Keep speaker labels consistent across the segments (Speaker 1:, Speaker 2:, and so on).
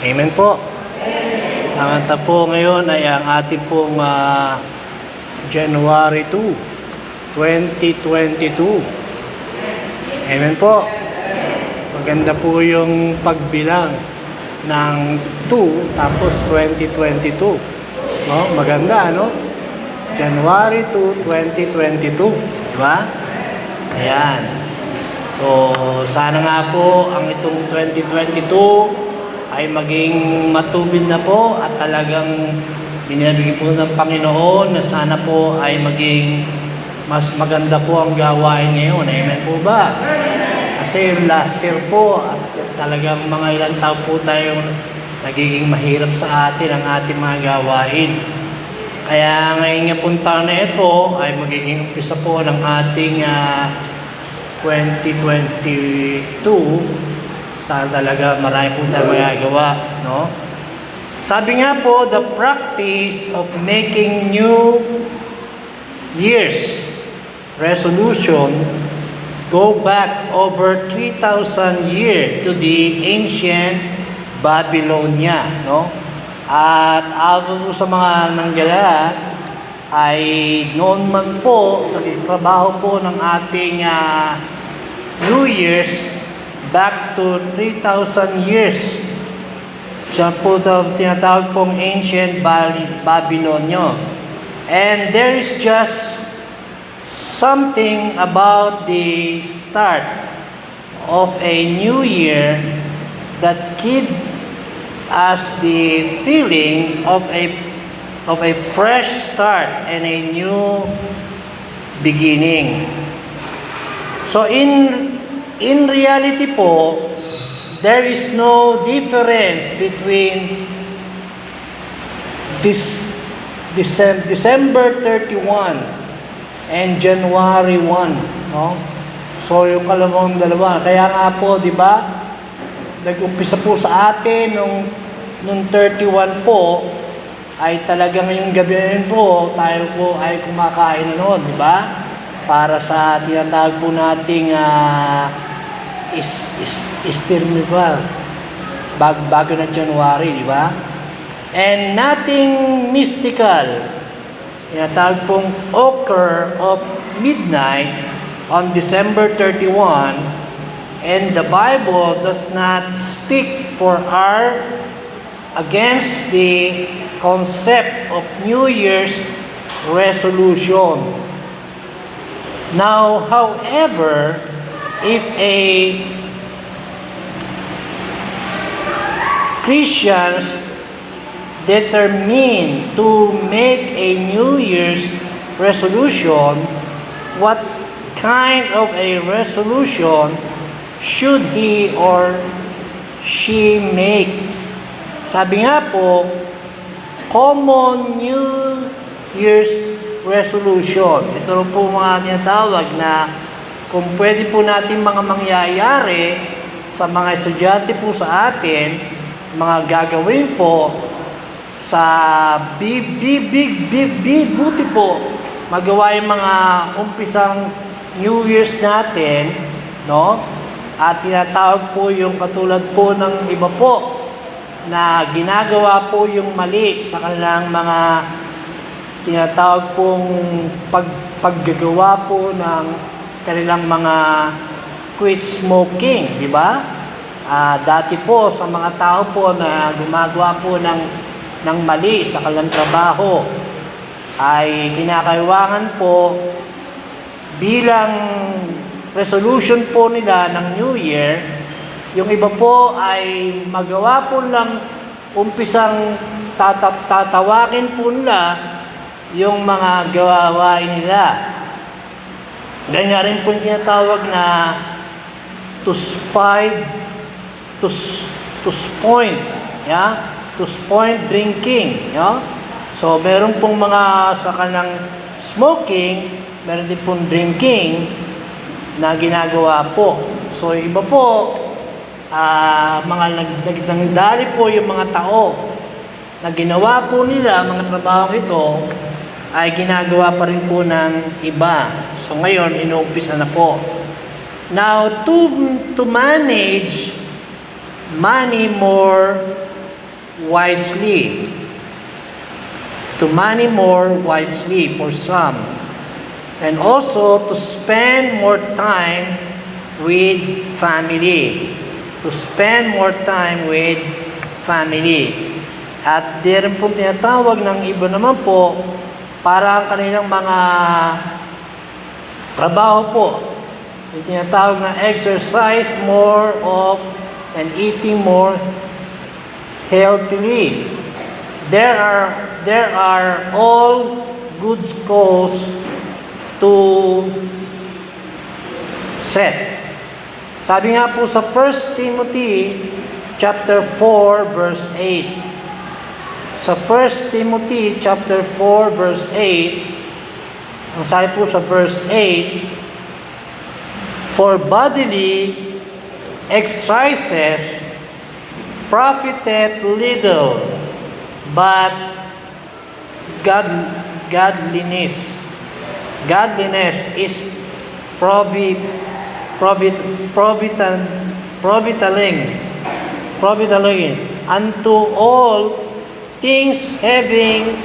Speaker 1: Amen po. Ang ata po ngayon ay ang ating pong January 2, 2022. Amen po. Maganda po yung pagbilang ng 2 tapos 2022. No? Maganda, ano? January 2, 2022. Diba? Ayan. So, sana nga po ang itong 2022 ay maging matubin na po at talagang binibigyan po ng Panginoon na sana po ay maging mas maganda po ang gawain ngayon. Amen po ba? Kasi last year po at talagang mga ilang taon po tayong nagiging mahirap sa atin ang ating mga gawain. Kaya ngayon nga punta na ito ay magiging umpisa po ng ating 2022. Sana talaga marami po tayong magagawa, no? Sabi nga po, the practice of making New Year's resolution go back over 3,000 years to the ancient Babylonia, no? At ako po sa mga nanggala ay noon man po sa trabaho po ng ating New Year's back to 3,000 years. Siya po tinatawag pong ancient Babylonia. And there is just something about the start of a new year that gives us the feeling of a fresh start and a new beginning. So in reality po, there is no difference between this December 31 and January 1, no? So yung kalawang dalawa, kaya nga po, di ba? Nag-umpisa po sa atin nung 31 po ay talagang yung gabi rin po tayo po ay kumakain na noon, di ba? Para sa tinatawag po nating Istirmival, bago na January, di ba? And nothing mystical, tinatawag pong occur of midnight on December 31, and the Bible does not speak against the concept of New Year's resolution. Now, however, if a Christians determine to make a New Year's resolution, what kind of a resolution should he or she make? Sabi nga po, common New Year's resolution. Ito po mga tinatawag na kung pwede po natin mga mangyayari sa mga estudyante po sa atin, mga gagawin po sa buti po magawa yung mga umpisang New Year's natin, no? At tinatawag po yung katulad po ng iba po na ginagawa po yung mali sa kanilang mga tinatawag pong paggagawa po ng kanilang mga quit smoking, di ba? Dati po sa mga tao po na gumagawa po ng mali sa kanilang trabaho ay kinakailangan po bilang resolution po nila ng New Year, yung iba po ay magawa po lang umpisang tatawagin po nila yung mga gawain nila. Ganyan rin po yung tinatawag na to point drinking. Yeah? So, meron pong mga sa kanang smoking, meron din pong drinking na ginagawa po. So, iba po, mga nagdali po yung mga tao na ginawa po nila, mga trabaho ito, ay ginagawa pa rin po ng iba. So ngayon, inuumpisa na po. Now, to manage money more wisely. To money more wisely for some. And also to spend more time with family. To spend more time with family. At di rin pong tinatawag ng iba naman po para ang kanilang mga trabaho po. Yung tinatawag na exercise more of and eating more healthily. There are all good goals to set. Sabi nga po sa 1 Timothy chapter 4 verse 8. Sa 1 Timothy chapter 4 verse 8, ang sabi po sa verse 8, for bodily exercises profiteth little, but godliness is profitable unto all things, having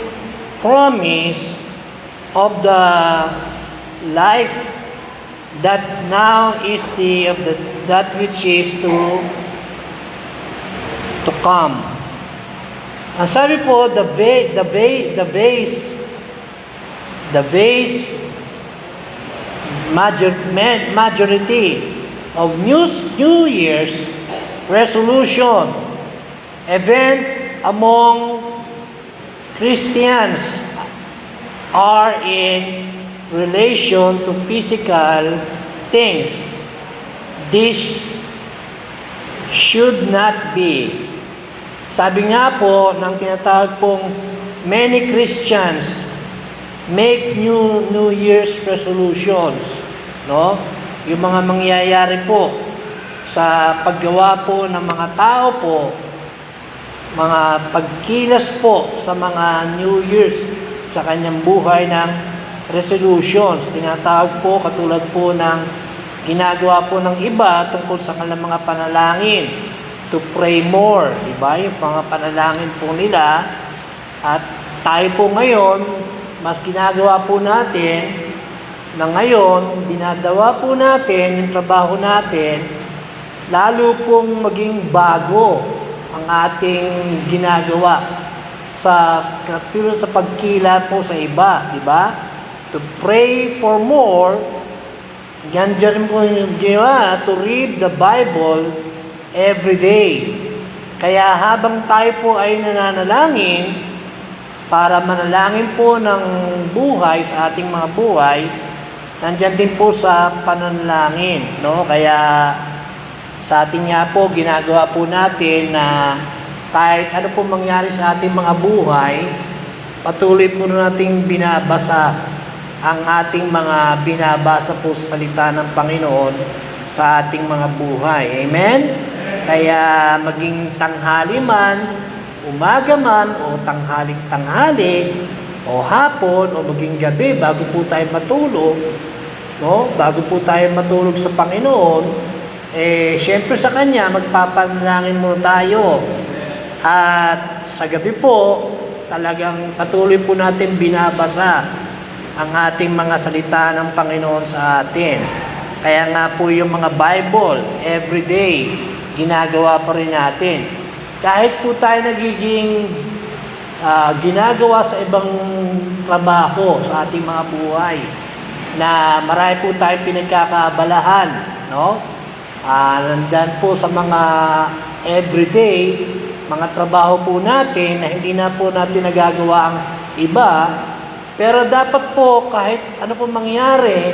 Speaker 1: promise of the life that now is that which is to come. Ang sabi po, the majority of New Year's resolution event among Christians are in relation to physical things. This should not be. Sabi nga po ng tinatawag pong many Christians make New Year's resolutions, no? Yung mga mangyayari po sa paggawa po ng mga tao po, mga pagkilos po sa mga New Year's sa kanyang buhay ng resolutions. Tinatawag po katulad po ng ginagawa po ng iba tungkol sa kanilang mga panalangin. To pray more, di ba? Yung mga panalangin po nila. At tayo po ngayon, mas ginagawa po natin na ngayon, dinadawa po natin yung trabaho natin, lalo pong maging bago ang ating ginagawa sa katulad sa pagkila po sa iba, di ba? To pray for more, yan dyan po yung ginawa, to read the Bible every day. Kaya habang tayo po ay nananalangin, para manalangin po ng buhay sa ating mga buhay, nandyan din po sa pananalangin, no? Kaya sa atin nga po, ginagawa po natin na kahit ano po mangyari sa ating mga buhay, patuloy po nating binabasa ang ating mga binabasa po sa salita ng Panginoon sa ating mga buhay. Amen? Kaya maging tanghali man, umaga man, o tanghali, o hapon, o maging gabi, bago po tayo matulog, no? Bago po tayo matulog sa Panginoon, syempre sa Kanya, magpapanalangin muna tayo. At sa gabi po, talagang patuloy po natin binabasa ang ating mga salita ng Panginoon sa atin. Kaya nga po yung mga Bible, everyday, ginagawa pa rin natin. Kahit po tayo nagiging ginagawa sa ibang trabaho sa ating mga buhay, na marami po tayong pinagkakaabalahan, no? Nandan po sa mga everyday, mga trabaho po natin na hindi na po natin nagagawa ang iba, pero dapat po kahit ano po mangyari,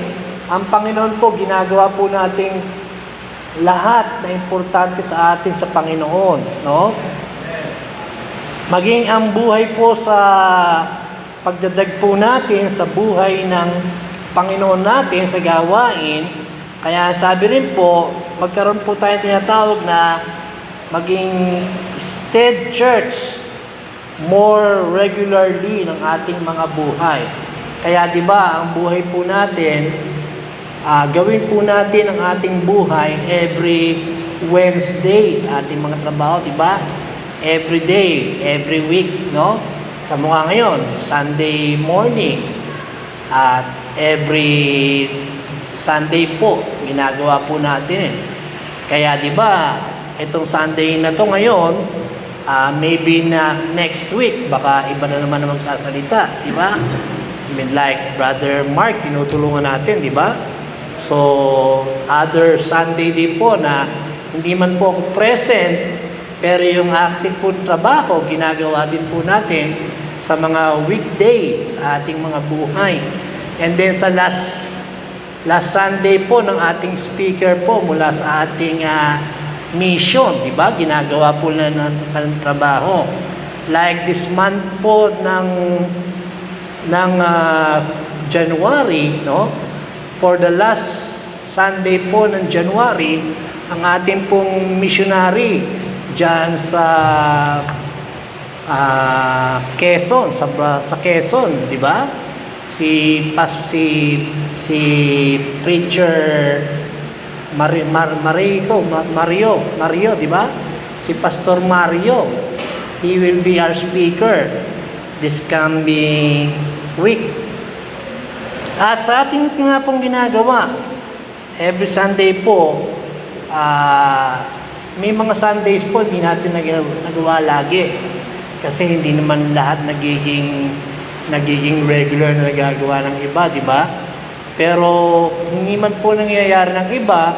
Speaker 1: ang Panginoon po ginagawa po nating lahat na importante sa atin sa Panginoon, no? Maging ang buhay po sa pagdadag po natin sa buhay ng Panginoon natin sa gawain. Kaya sabi rin po, magkaroon po tayo tinatawag na maging stead church more regularly ng ating mga buhay. Kaya 'di ba, ang buhay po natin, gawin po natin ang ating buhay every Wednesday sa ating mga trabaho, 'di ba? every day, every week, no? Kamukha ngayon, Sunday morning, at every Sunday po, ginagawa po natin. Kaya di ba, itong Sunday na to ngayon, maybe na next week, baka iba na naman ang magsasalita, di ba? I mean, like Brother Mark, tinutulungan natin, di ba? So, other Sunday din po na hindi man po ako present, pero yung active po trabaho, ginagawa din po natin sa mga weekday sa ating mga buhay. And then sa last Sunday po ng ating speaker po mula sa ating mission, di ba? Ginagawa po na ng trabaho. Like this month po ng January, no? For the last Sunday po ng January, ang ating pong missionary diyan sa Quezon, sa Quezon, di ba? Si preacher Mario, di ba? Si Pastor Mario, he will be our speaker this coming week. At sa ating nga pong ginagawa, every Sunday po, may mga Sundays po hindi natin nagawa lagi. Kasi hindi naman lahat nagiging regular na nagagawa ng iba, di ba? Pero hindi man po nangyayari ng iba,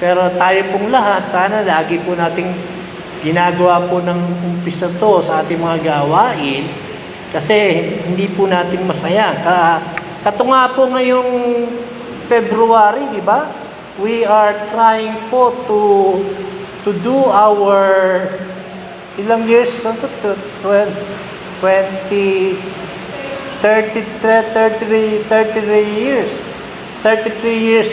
Speaker 1: pero tayo pong lahat, sana lagi po nating ginagawa po ng umpisa to sa ating mga gawain kasi hindi po natin masaya. Kato nga po ngayong February, di ba? We are trying po to do our ilang years? 33 years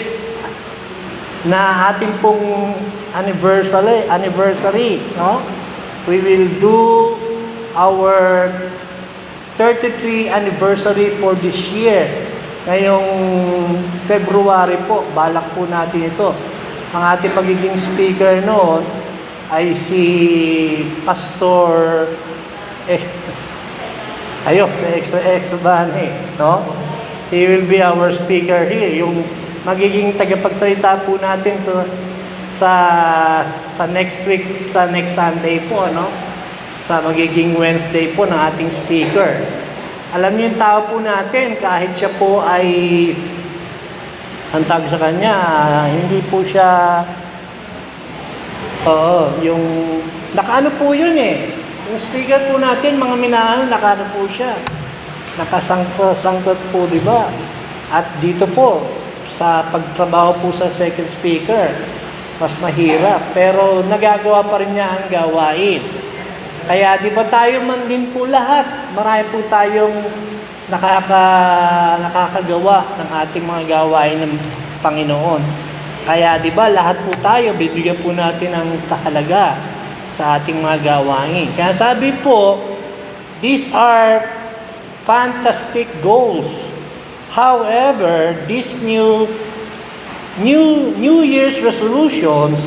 Speaker 1: na ating pong anniversary, no? We will do our 33 anniversary for this year. Ngayong February po, balak po natin ito. Ang ating magiging speaker noon ay si Pastor sa Extra Bani, no? He will be our speaker here. Yung magiging tagapagsalita po natin sa next week, sa next Sunday po, no? Sa magiging Wednesday po ng ating speaker. Alam niyo yung tao po natin, kahit siya po ay ang tawag sa kanya, hindi po siya yung nakaano po yun eh. Yung speaker po natin, mga minahal, nakaano po siya. Nakasangkot po, di ba? At dito po, sa pagtrabaho po sa second speaker, mas mahirap. Pero nagagawa pa rin niya ang gawain. Kaya di ba tayo man din po lahat, marami po tayong nakakagawa ng ating mga gawain ng Panginoon. Kaya di ba lahat po tayo, bibigyan po natin ng kahalaga sa ating mga gawain. Kaya sabi po, these are fantastic goals. However, these New Year's resolutions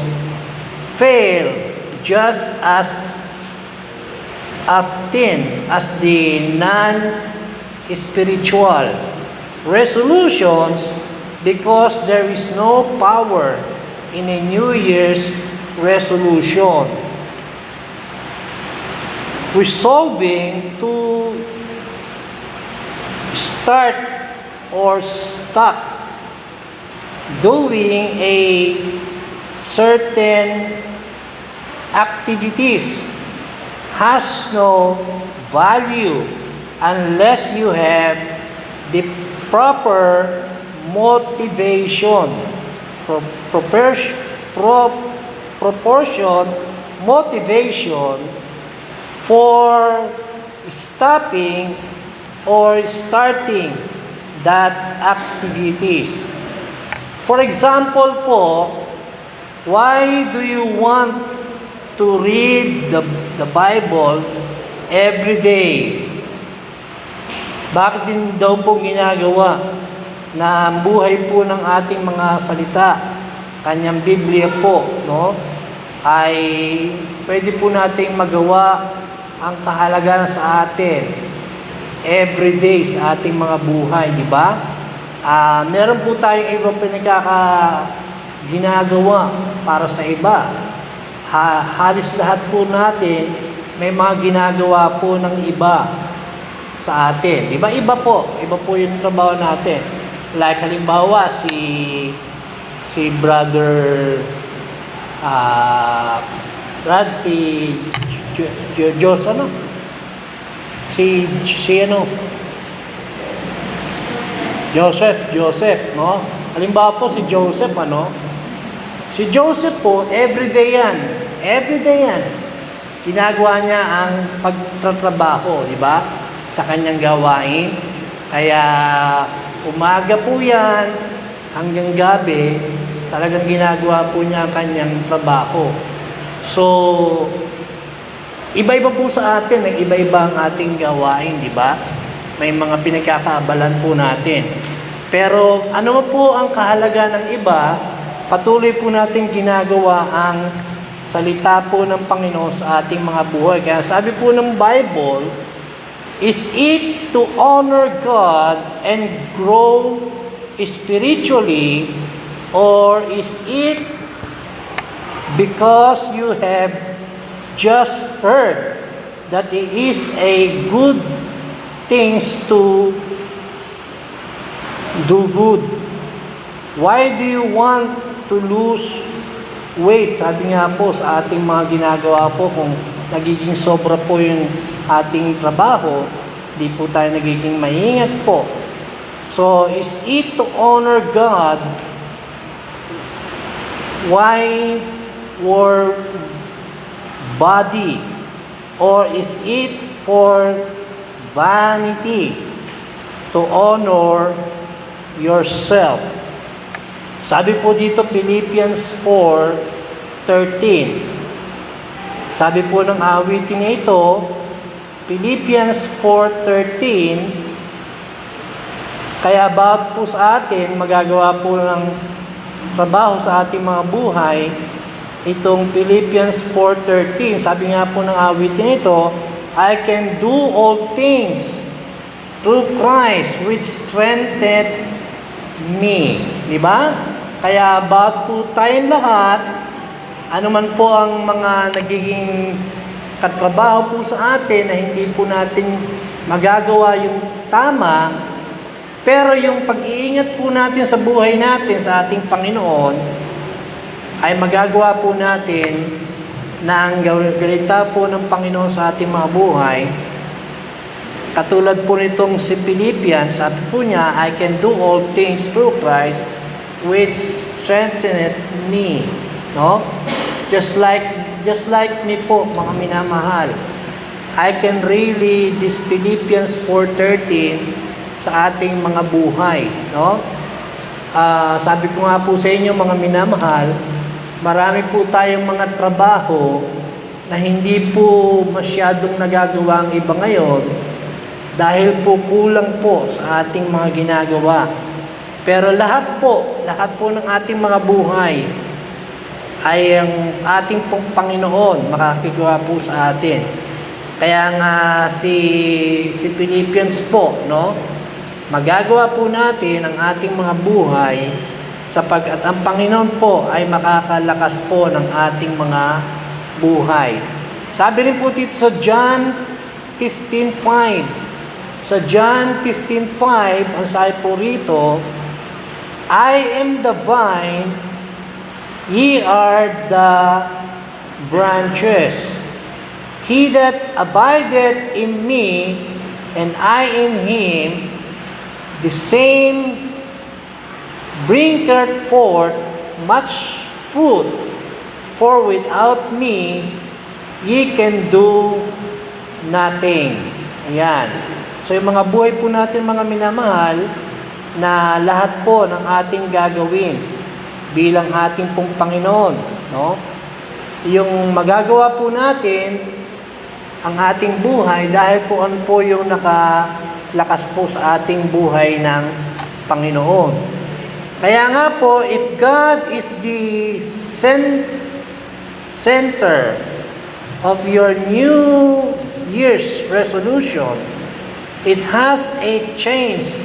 Speaker 1: fail just as often as the non-spiritual resolutions because there is no power in a New Year's resolution. Resolving to start or stop doing a certain activities has no value unless you have the proper motivation, proportion motivation for stopping or starting that activities. For example po, why do you want to read the Bible every day? Bakit din daw po ginagawa na ang buhay po ng ating mga salita, kanyang Biblia po, no? ay pwede po nating magawa ang kahalagaan sa atin everyday sa ating mga buhay, di ba? Meron po tayong ibang ginagawa para sa iba. Halos lahat po natin may mga ginagawa po ng iba sa atin. Di ba? Iba po yung trabaho natin. Like halimbawa si brother si Diyos, ano? Si Joseph, no? Halimbawa po si Joseph, ano? Si Joseph po, everyday yan. Ginagawa niya ang pagtatrabaho, di ba? Sa kanyang gawain. Kaya umaga po yan hanggang gabi, talagang ginagawa po niya ang kanyang trabaho. So, iba-iba po sa atin, iba-iba ang ating gawain, di ba? May mga pinagkakaabalan po natin. Pero ano po ang kahalaga ng iba, patuloy po natin ginagawa ang salita po ng Panginoon sa ating mga buhay. Kaya sabi po ng Bible, is it to honor God and grow spiritually, or is it because you have just heard that it is a good things to do good? Why do you want to lose weight? Sabi nga po sa ating mga ginagawa po, kung nagiging sobra po yung ating trabaho, di po tayo nagiging maingat po. So, is it to honor God? Why your body? Or is it for vanity to honor yourself? Sabi po dito, Philippians 4:13. Sabi po ng awitin na ito, Philippians 4:13, kaya about po sa atin, magagawa po ng trabaho sa ating mga buhay, itong Philippians 4:13, sabi nga po ng awitin ito, I can do all things through Christ which strengthened me. Di ba? Kaya about po tayong lahat, ano man po ang mga nagiging katrabaho po sa atin na hindi po natin magagawa yung tama, pero yung pag-iingat po natin sa buhay natin sa ating Panginoon, ay magagawa po natin na ang galita po ng Panginoon sa ating mga buhay. Katulad po nitong si Philippians, sabi po niya, I can do all things through Christ which strengtheneth me. No? Just like me po, mga minamahal. I can really, this Philippians 4:13, sa ating mga buhay, no? Sabi ko nga po sa inyo, mga minamahal, marami po tayong mga trabaho na hindi po masyadong nagagawa ang iba ngayon dahil po kulang po sa ating mga ginagawa. Pero lahat po ng ating mga buhay ay ang ating pong Panginoon makakagawa po sa atin. Kaya nga si Philippians po, no? Magagawa po natin ang ating mga buhay sapagkat ang Panginoon po ay makakalakas po ng ating mga buhay. Sabi rin po dito sa John 15:5. Sa John 15:5, ang sabi po rito, I am the vine, ye are the branches. He that abideth in me, and I in him, the same bringeth forth much fruit, for without me ye can do nothing. Ayan. So yung mga buhay po natin, mga minamahal, na lahat po ng ating gagawin bilang ating pong Panginoon, no? Yung magagawa po natin ang ating buhay dahil po ano po yung nakalakas po sa ating buhay ng Panginoon. Kaya nga po, if God is the center of your New Year's resolution, it has a chance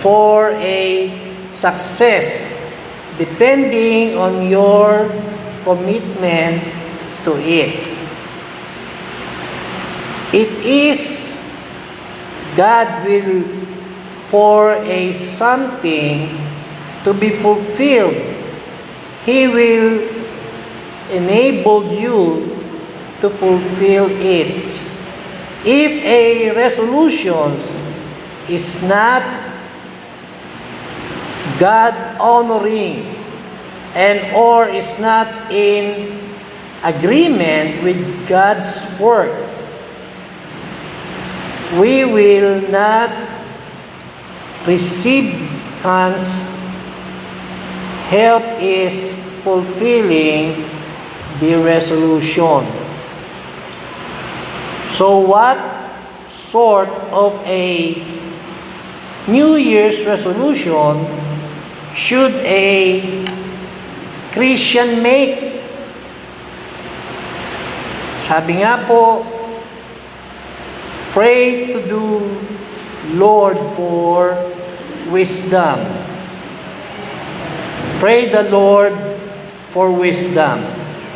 Speaker 1: for a success depending on your commitment to it. It is God will for a something to be fulfilled. He will enable you to fulfill it. If a resolution is not God honoring and or is not in agreement with God's word, we will not receive God's help is fulfilling the resolution. So what sort of a New Year's resolution should a Christian make? Sabi nga po, pray to the Lord for wisdom. Pray the Lord for wisdom.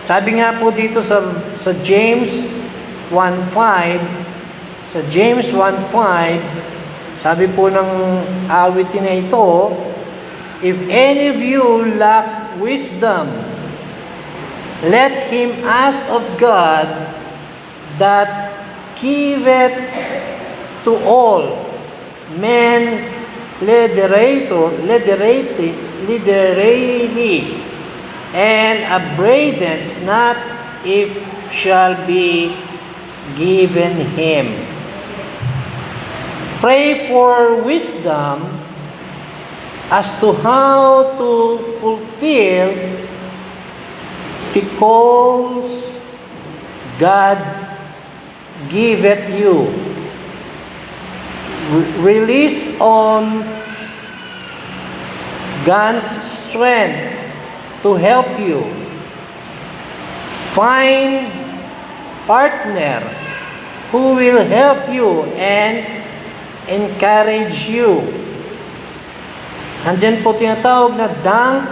Speaker 1: Sabi nga po dito sa James 1:5, sa James 1:5, sabi po ng awitin na ito, if any of you lack wisdom, let him ask of God that giveth to all men liberally, and upbraideth not, if shall be given him. Pray for wisdom as to how to fulfill the calls God giveth you. Release on God's strength to help you. Find partner who will help you and encourage you. Andyan po tinatawag na don't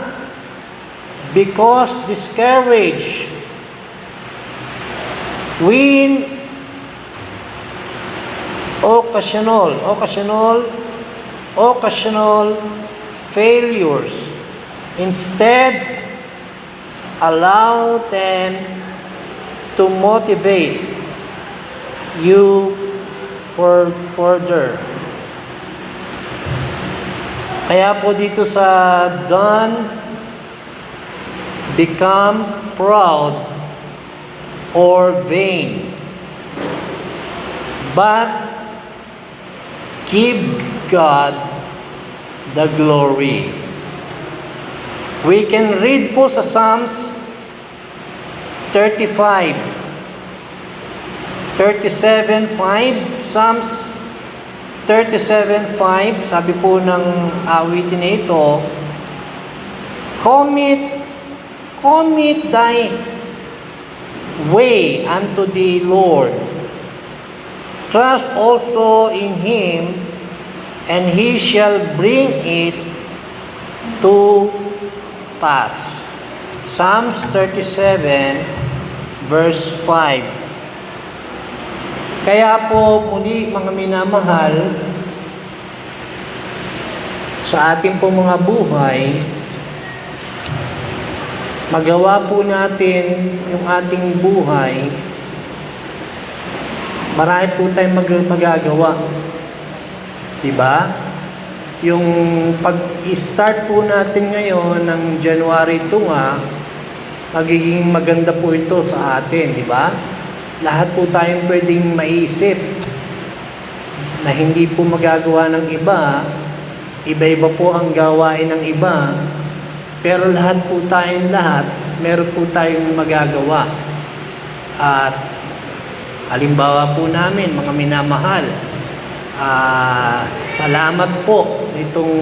Speaker 1: because discouraged. Win occasional failures. Instead, allow them to motivate you for further. Kaya po dito sa don't become proud or vain, but give God the glory. We can read po sa Psalms 37:5, Psalms 37:5, sabi po ng awitin na ito, commit thy way unto the Lord. Trust also in Him, and He shall bring it to pass. Psalms 37 verse 5. Kaya po muli mga minamahal, sa ating po mga buhay, magawa po natin yung ating buhay, marami po tayong magagawa. Diba? Yung pag-start po natin ngayon ng January 2 nga, magiging maganda po ito sa atin, diba? Lahat po tayong pwedeng maisip na hindi po magagawa ng iba, iba-iba po ang gawain ng iba, pero lahat po tayong meron po tayong magagawa. At halimbawa po namin, mga minamahal, salamat po nitong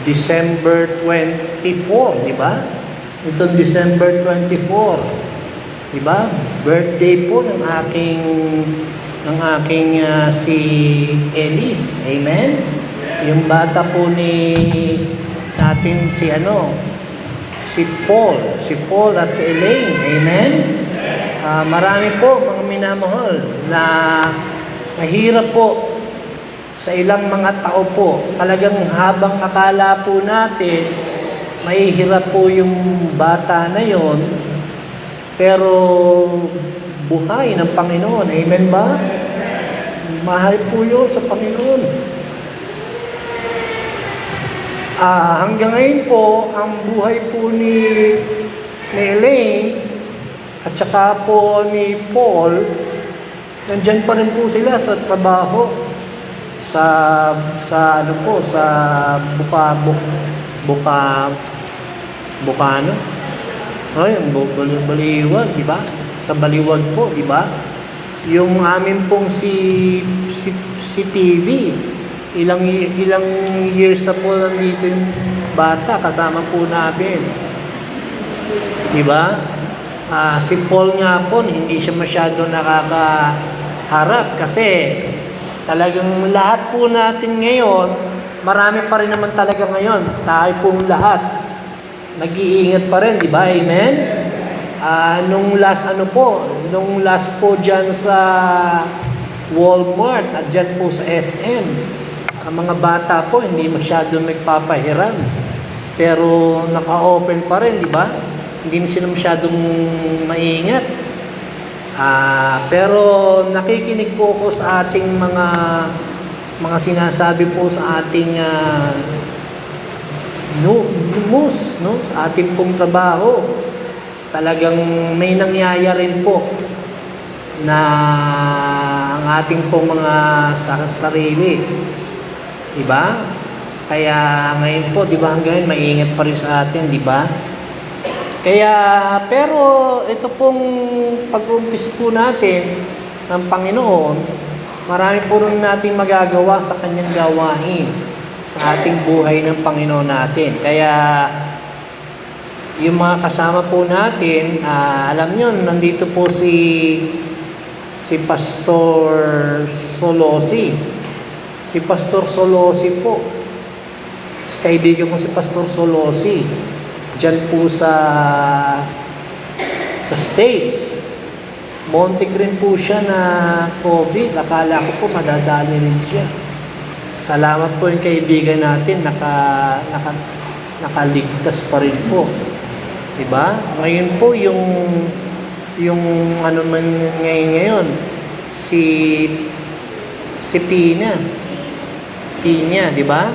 Speaker 1: December 24, di ba? Itong December 24. Diba? Birthday po ng aking si Elise. Amen? Yung bata po natin si Paul at si Elaine. Amen? Marami po mga minamahal na mahirap po sa ilang mga tao po. Talagang habang akala po natin mahihirap po yung bata na yon, pero buhay ng Panginoon. Amen ba? Mahal po yun sa Panginoon. Hanggang ngayon po, ang buhay po ni Elaine at saka po ni Paul, nandyan pa rin po sila sa trabaho, sa Bukano. Ayun, Baliwag, di ba? Sa Baliwag po, di ba? Yung amin pong si TV, ilang years na po nandito yung bata, kasama po namin. Di ba? Si Paul nga po, hindi siya masyado nakakaharap kasi talagang lahat po natin ngayon, marami pa rin naman talaga ngayon. Tayo pong lahat nag-iingat pa rin, di ba? Amen? Nung last po dyan sa Walmart at dyan po sa SM, ang mga bata po hindi masyadong nagpapahiram. Pero naka-open pa rin, di ba? Hindi na sila masyadong maingat. Pero nakikinig po ako sa ating mga sinasabi po sa ating news, no? Sa ating pong trabaho. Talagang may nangyayari po na ang ating pong mga sarili. Diba? Kaya ngayon po, diba, hanggang maingat pa rin sa atin, diba? Kaya, pero ito pong pag-umpis po natin ng Panginoon, marami po rin natin magagawa sa kanyang gawain sa ating buhay ng Panginoon natin. Kaya, yung mga kasama po natin, alam nyo, nandito po si Pastor Solosi. Si Pastor Solosi po. Kaibigan ko si Pastor Solosi. Diyan po sa States. Montik rin po siya na COVID. Akala ko po madadali rin siya. Salamat po yung kaibigan natin. Nakaligtas pa rin po. Diba? Ngayon po yung ano man ngayon si Pina, di ba?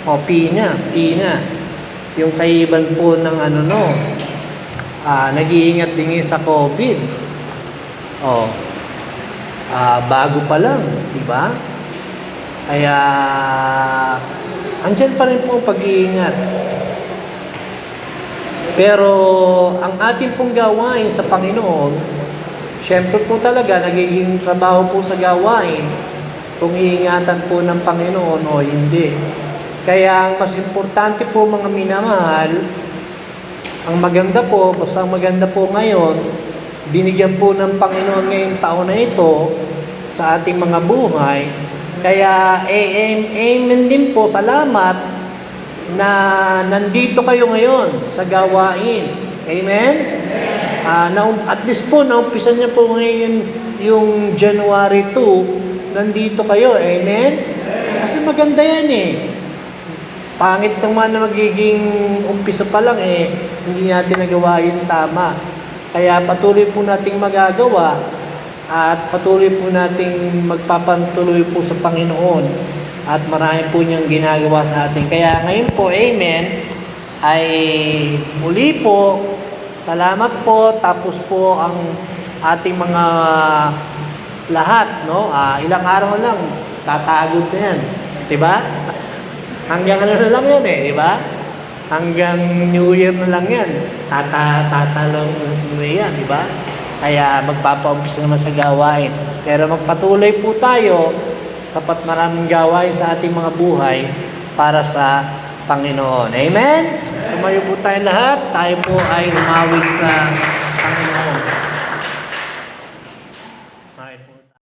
Speaker 1: O Pina. Yung kaiban po ng nag-iingat din sa COVID. Bago pa lang, di ba? Kaya andyan pa rin po pag-iingat. Pero ang ating pong gawain sa Panginoon, syempre po talaga nagiging trabaho po sa gawain kung iingatan po ng Panginoon o hindi. Kaya ang mas importante po mga minamahal, ang maganda po, basta ang maganda po ngayon, binigyan po ng Panginoon ngayong taon na ito sa ating mga buhay. Kaya amen din po, salamat na nandito kayo ngayon sa gawain. Amen? At least po, naumpisa niya po ngayon yung January 2, nandito kayo. Amen? Kasi maganda yan eh. Pangit naman na magiging umpisa pa lang hindi natin nagawa yung tama. Kaya patuloy po nating magagawa at patuloy po nating magpapantuloy po sa Panginoon at marami po niyang ginagawa sa atin. Kaya ngayon po, amen, ay muli po, salamat po, tapos po ang ating mga lahat, no? Ilang araw lang, tatagod na yan. Diba? Hanggang ano na lang yan diba? Hanggang New Year na lang yan. Tatalong na yan, diba? Kaya magpapaumpisa naman sa gawain. Pero magpatuloy po tayo, sapat maraming gawain sa ating mga buhay para sa Panginoon. Amen? tumayo po tayo lahat. Tayo po ay umawit sa Panginoon. Tayo po.